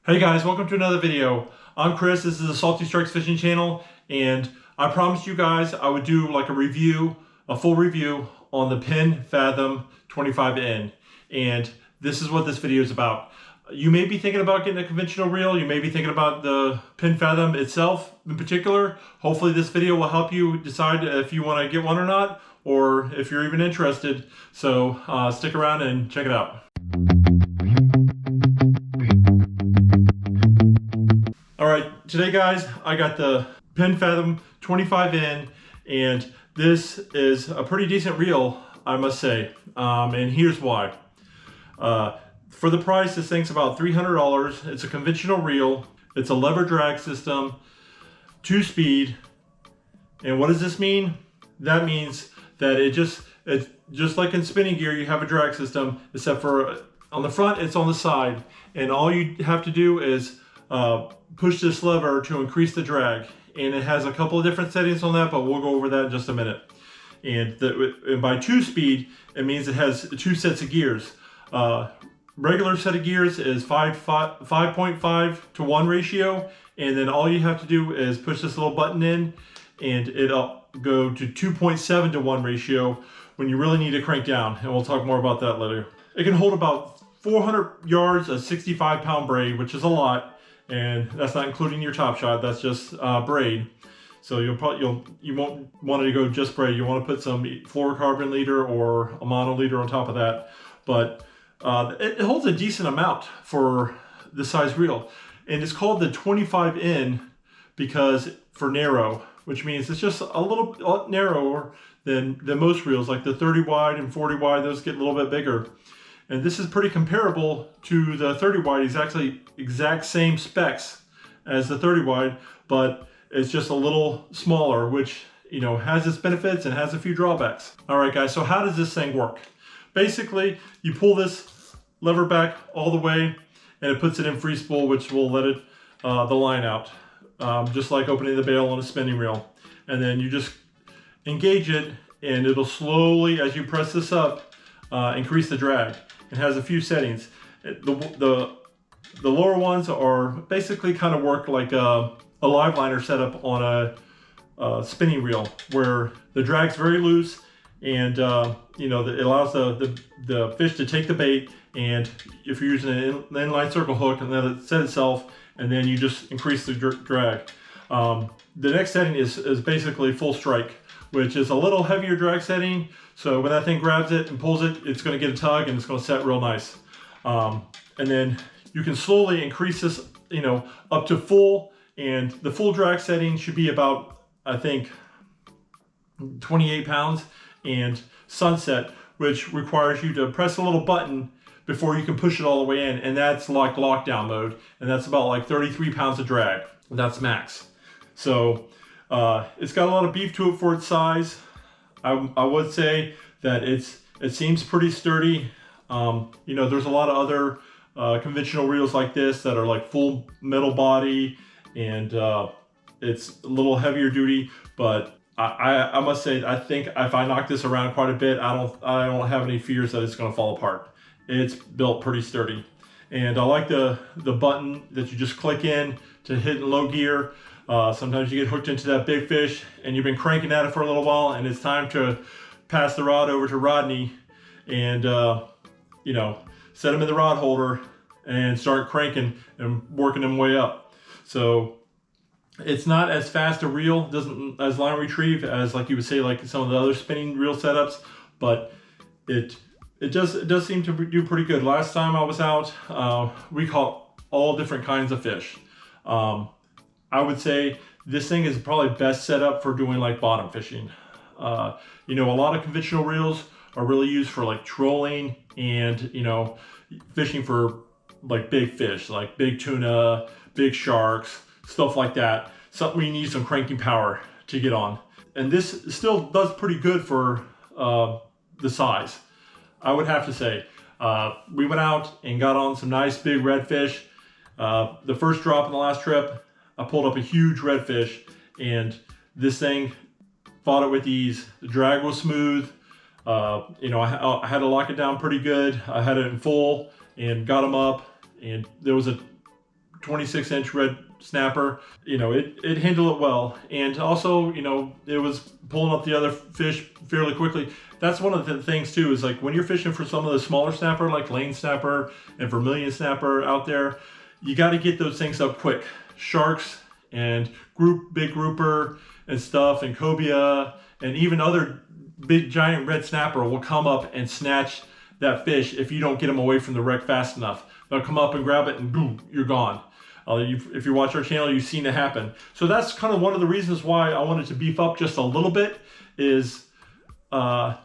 Hey guys, welcome to another video. I'm Chris, this is the Salty Strikes Fishing Channel, and I promised you guys I would do like a full review on the Penn Fathom 25N, and this is what this video is about. You may be thinking about getting a conventional reel, you may be thinking about the Penn Fathom itself in particular. Hopefully this video will help you decide if you want to get one or not, or if you're even interested. So stick around and check it out. Alright, today guys, I got the Penn Fathom 25N, and this is a pretty decent reel, I must say, and here's why. For the price, this thing's about $300. It's a conventional reel, it's a lever drag system, 2-speed, and what does this mean? That means that it's just like in spinning gear, you have a drag system, except for on the front, it's on the side, and all you have to do is push this lever to increase the drag, and it has a couple of different settings on that, but we'll go over that in just a minute. And by 2-speed, it means it has 2 sets of gears. Regular set of gears is 5.5 to 1 ratio, and then all you have to do is push this little button in, and it'll go to 2.7 to 1 ratio when you really need to crank down, and we'll talk more about that later. It can hold about 400 yards of 65-pound braid, which is a lot. And that's not including your top shot, that's just braid. So you won't want to go just braid. You want to put some fluorocarbon leader or a mono leader on top of that. But it holds a decent amount for the size reel. And it's called the 25N because for narrow, which means it's just a little narrower than most reels, like the 30 wide and 40 wide, those get a little bit bigger. And this is pretty comparable to the 30 wide. It's actually exact same specs as the 30 wide, but it's just a little smaller, which, you know, has its benefits and has a few drawbacks. All right, guys, so how does this thing work? Basically, you pull this lever back all the way, and it puts it in free spool, which will let it the line out, just like opening the bail on a spinning reel. And then you just engage it, and it'll slowly, as you press this up, increase the drag. It has a few settings. The lower ones are basically kind of work like a live liner setup on a spinning reel, where the drag's very loose, and you know, it allows the fish to take the bait, and if you're using an inline circle hook, and let it set itself, and then you just increase the drag. The next setting is basically full strike, which is a little heavier drag setting. So when that thing grabs it and pulls it, it's going to get a tug and it's going to set real nice. And then you can slowly increase this, you know, up to full, and the full drag setting should be about, I think, 28 pounds, and sunset, which requires you to press a little button before you can push it all the way in, and that's like lockdown mode, and that's about like 33 pounds of drag. That's max. So it's got a lot of beef to it for its size. I would say that it seems pretty sturdy. You know, there's a lot of other conventional reels like this that are like full metal body, and it's a little heavier duty, but I must say, I think if I knock this around quite a bit, I don't have any fears that it's going to fall apart. It's built pretty sturdy. And I like the button that you just click in to hit in low gear. Sometimes you get hooked into that big fish and you've been cranking at it for a little while, and it's time to pass the rod over to Rodney and you know, set him in the rod holder and start cranking and working him way up. So it's not as fast a reel, doesn't as line retrieve as, like you would say, like some of the other spinning reel setups, but it does seem to do pretty good. Last time I was out, we caught all different kinds of fish. I would say this thing is probably best set up for doing like bottom fishing. You know, a lot of conventional reels are really used for like trolling and, you know, fishing for like big fish, like big tuna, big sharks, stuff like that. Something you need some cranking power to get on. And this still does pretty good for the size, I would have to say. We went out and got on some nice big redfish. The first drop in the last trip, I pulled up a huge redfish, and this thing fought it with ease. The drag was smooth. You know, I had to lock it down pretty good. I had it in full and got him up, and there was a 26-inch red snapper. You know, it handled it well. And also, you know, it was pulling up the other fish fairly quickly. That's one of the things too, is like when you're fishing for some of the smaller snapper, like lane snapper and vermilion snapper out there, you got to get those things up quick. Sharks and big grouper and stuff, and cobia, and even other big giant red snapper will come up and snatch that fish if you don't get them away from the wreck fast enough. They'll come up and grab it and boom, you're gone. If you watch our channel, you've seen it happen. So that's kind of one of the reasons why I wanted to beef up just a little bit, is to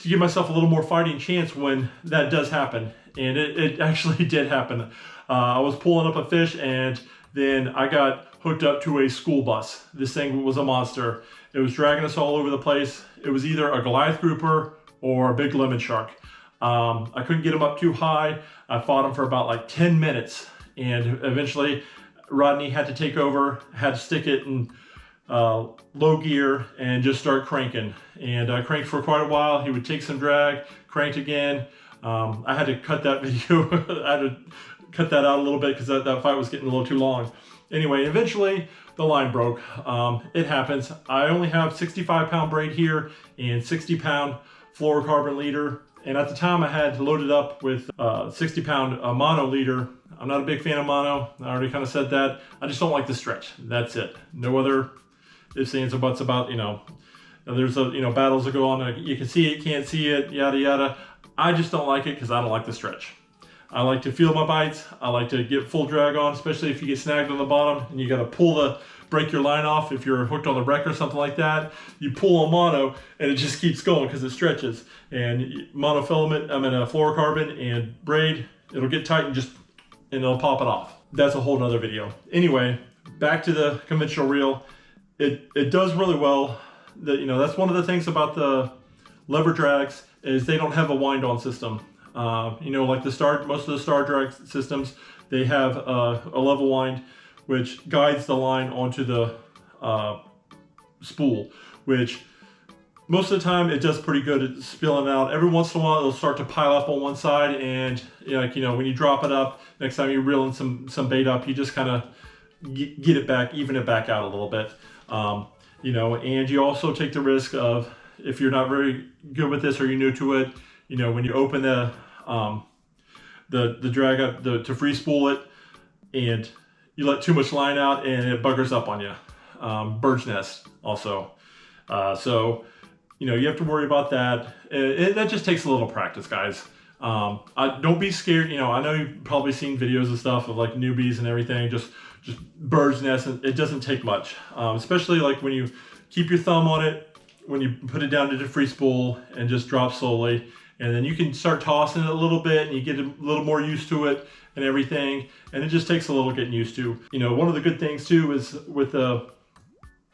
give myself a little more fighting chance when that does happen. And it actually did happen. I was pulling up a fish and then I got hooked up to a school bus. This thing was a monster. It was dragging us all over the place. It was either a Goliath grouper or a big lemon shark. I couldn't get him up too high. I fought him for about like 10 minutes. And eventually Rodney had to take over, had to stick it in low gear and just start cranking. And I cranked for quite a while. He would take some drag, cranked again. I had to cut that video. I had to cut that out a little bit because that fight was getting a little too long. Anyway, eventually the line broke. It happens. I only have 65-pound braid here and 60-pound fluorocarbon leader. And at the time I had loaded up with 60-pound mono leader. I'm not a big fan of mono. I already kind of said that. I just don't like the stretch. That's it. No other ifs, ands, or buts about, you know, there's battles that go on. You can see it, can't see it, yada, yada. I just don't like it because I don't like the stretch. I like to feel my bites. I like to get full drag on, especially if you get snagged on the bottom and you got to break your line off. If you're hooked on the wreck or something like that, you pull on mono and it just keeps going because it stretches. And monofilament, fluorocarbon and braid, it'll get tight and it'll pop it off. That's a whole nother video. Anyway, back to the conventional reel. It does really well. That's one of the things about the lever drags is they don't have a wind-on system. Like most of the star drag systems, they have a level wind which guides the line onto the spool, which most of the time it does pretty good at spilling out. Every once in a while it'll start to pile up on one side, and when you drop it up, next time you're reeling some bait up, you just kind of get it back, even it back out a little bit. And you also take the risk of, if you're not very good with this or you're new to it, when you open the drag up to free spool it and you let too much line out and it buggers up on you. Bird's nest also. So you have to worry about that. That just takes a little practice, guys. Don't be scared. I know you've probably seen videos and stuff of like newbies and everything, just bird's nest. It doesn't take much, especially like when you keep your thumb on it, when you put it down to the free spool and just drop slowly. And then you can start tossing it a little bit and you get a little more used to it and everything. And it just takes a little getting used to. One of the good things too is with the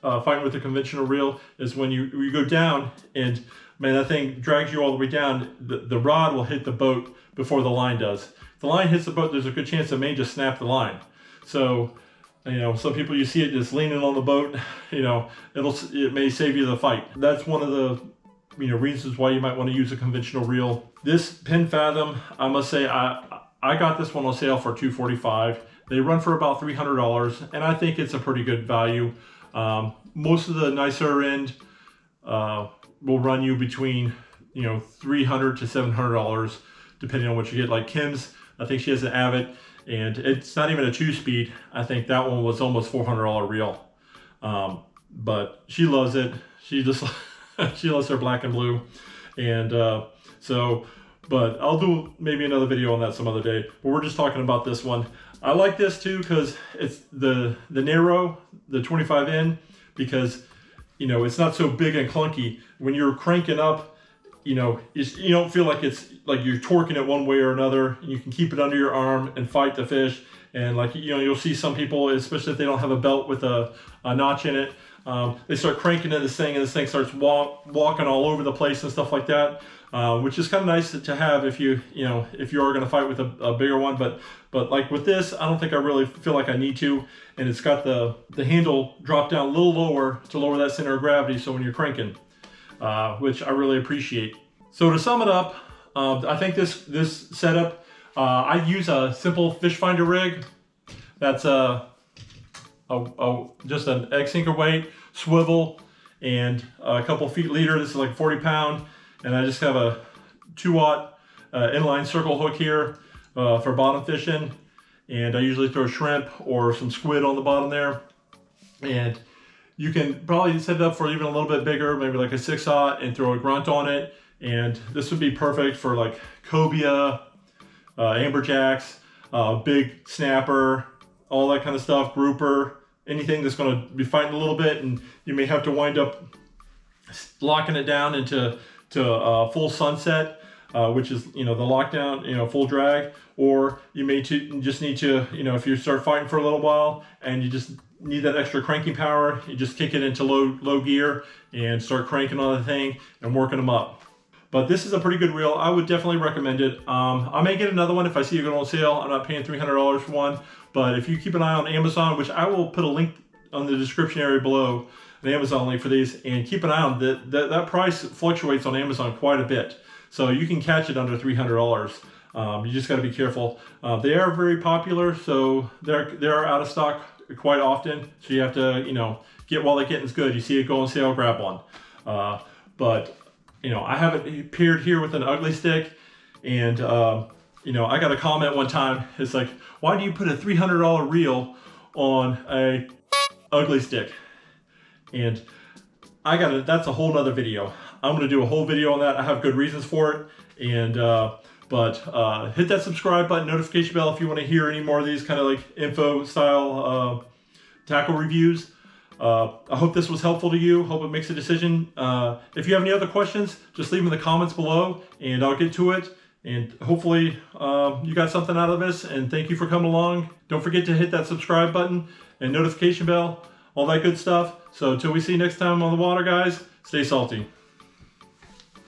fighting with the conventional reel is when you go down and man, that thing drags you all the way down, the rod will hit the boat before the line does. If the line hits the boat, there's a good chance it may just snap the line. So, some people, you see it just leaning on the boat, it may save you the fight. That's one of the reasons why you might want to use a conventional reel. This Penn Fathom, I must say, I got this one on sale for $245. They run for about $300, and I think it's a pretty good value. Most of the nicer end will run you between $300 to $700, depending on what you get. Like Kim's, I think she has an Avid, and it's not even a 2-speed. I think that one was almost $400 reel. But she loves it. She just she loves her black and blue. And but I'll do maybe another video on that some other day. But we're just talking about this one. I like this too because it's the narrow, the 25N, because it's not so big and clunky. When you're cranking up, you don't feel like it's like you're torquing it one way or another. You can keep it under your arm and fight the fish. And like, you'll see some people, especially if they don't have a belt with a notch in it, they start cranking at this thing and this thing starts walking all over the place and stuff like that, which is kind of nice to have if you are going to fight with a bigger one. But like with this, I don't think I really feel like I need to. And it's got the handle drop down a little lower to lower that center of gravity. So when you're cranking, which I really appreciate. So to sum it up, I think this setup, I use a simple fish finder rig. That's just an egg sinker weight, swivel, and a couple feet leader. This is like 40 pound, and I just have a 2-aught inline circle hook here for bottom fishing, and I usually throw shrimp or some squid on the bottom there. And you can probably set it up for even a little bit bigger, maybe like a 6-aught, and throw a grunt on it. And this would be perfect for like cobia, amberjacks, big snapper, all that kind of stuff, grouper, anything that's going to be fighting a little bit, and you may have to wind up locking it down into full sunset, which is, you know, the lockdown, you know, full drag, or you may just need to, you know, if you start fighting for a little while and you just need that extra cranking power, you just kick it into low gear and start cranking on the thing and working them up. But this is a pretty good reel. I would definitely recommend it. I may get another one if I see it go on sale. I'm not paying $300 for one, but if you keep an eye on Amazon, which I will put a link on the description area below, an Amazon link for these, and keep an eye on that price fluctuates on Amazon quite a bit. So you can catch it under $300. You just got to be careful. They are very popular, so they're out of stock quite often. So you have to, you know, get while the getting's good. You see it go on sale, grab one. But you know, I haven't appeared here with an ugly stick, and you know, I got a comment one time. It's like, why do you put a $300 reel on a ugly stick? And that's a whole nother video. I'm gonna do a whole video on that. I have good reasons for it. And but hit that subscribe button, notification bell if you want to hear any more of these kind of like info style tackle reviews. I hope this was helpful to you. Hope it makes a decision. If you have any other questions, just leave them in the comments below and I'll get to it. And hopefully you got something out of this, and thank you for coming along. Don't forget to hit that subscribe button and notification bell, all that good stuff. So until we see you next time on the water, guys, stay salty.